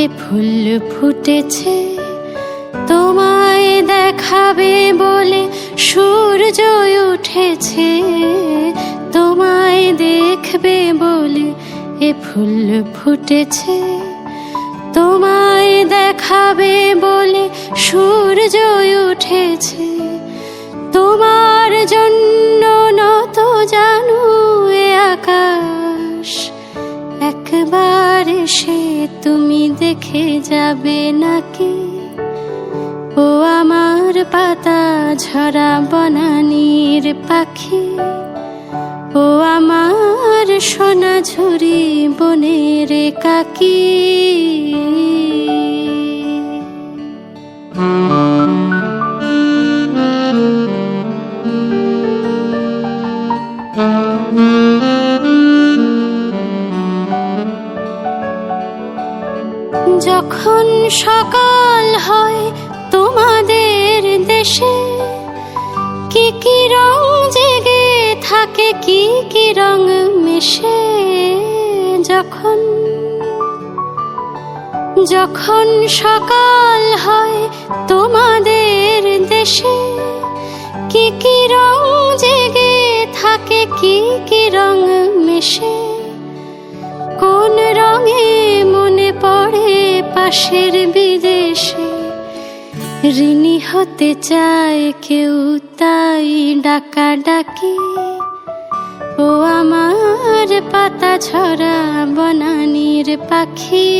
এ ফুল ফুটেছে তোমায় দেখাবে বলে, সূর্য উঠেছে তোমায় দেখবে বলে। এ ফুল ফুটেছে তোমায় দেখাবে বলে, সূর্য উঠেছে তোমার জন্য নত জানু এ আকাশ। একবার এসে তুমি দেখে যাবে নাকি? ও আমার পাতা ঝরা বনানীর পাখি, ও আমার সোনাঝুরি বনের কাকি। যখন সকাল হয় তোমাদের দেশে, কি কি রং জেগে থাকে, কি কি রং মেশে। যখন সকাল হয় তোমাদের দেশে, কি কি রং জেগে থাকে, কি কি রং মেশে। কোন রঙে মনে পড়ে পাশের বিদেশে, ঋণী হতে চায় কেউ তাই ডাকাডাকি। ও আমার পাতা ঝরা বনানীর পাখি।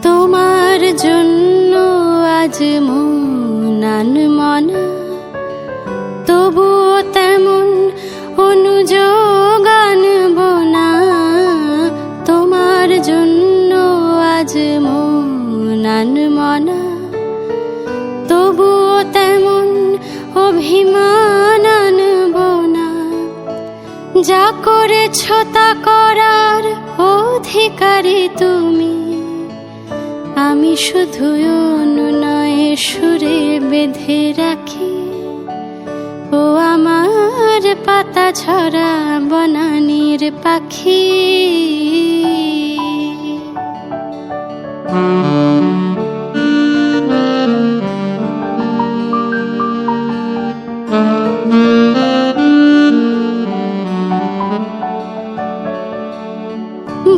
তোমার জন্য আজ মন আনমনা, তবুও তেমন অনুযোগ আনব না। তোমার জন্য আজ মন আনমনা, তবুও তেমন অভিমান আনব না। যা করেছ তা করার অধিকারী তুমি, আমি শুধু অনুনয়ে সুরে বেঁধে রাখি। ও আমার পাতা ঝরা বনানীর পাখি।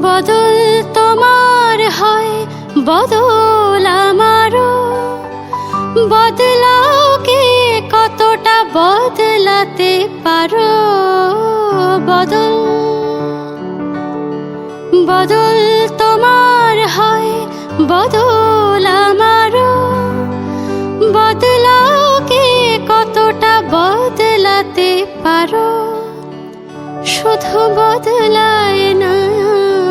বদল তোমার হয়, বদল আমারও। বদলাও কে কতটা বদলাতে পারো। বদল তোমার হয়, বদল আমারও। বদলাও কে কতটা বদলাতে পারো। শুধু বদলায় না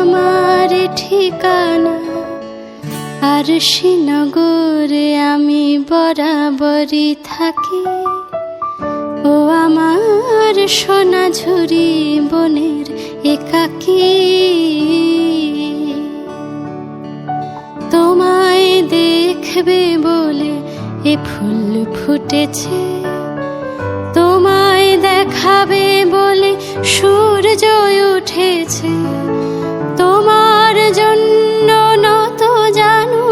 আমার ঠিকানা, আর শ্রীনগরে আমি বরাবরই থাকি। ও আমার সোনাঝুরি বনের একাকী। তোমায় দেখবে বলে এ ফুল ফুটেছে, তোমায় দেখাবে বলে সূর্য উঠেছে তোমার জন্য নত জানু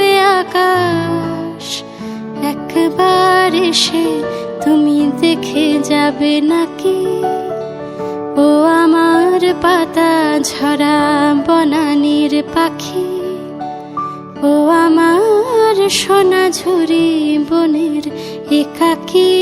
এ আকাশ। একবার এসে তুমি দেখে যাবে নাকি? ও আমার পাতা ঝরা বনানীর পাখি, ও আমার সোনাঝুরি বনের একাকী।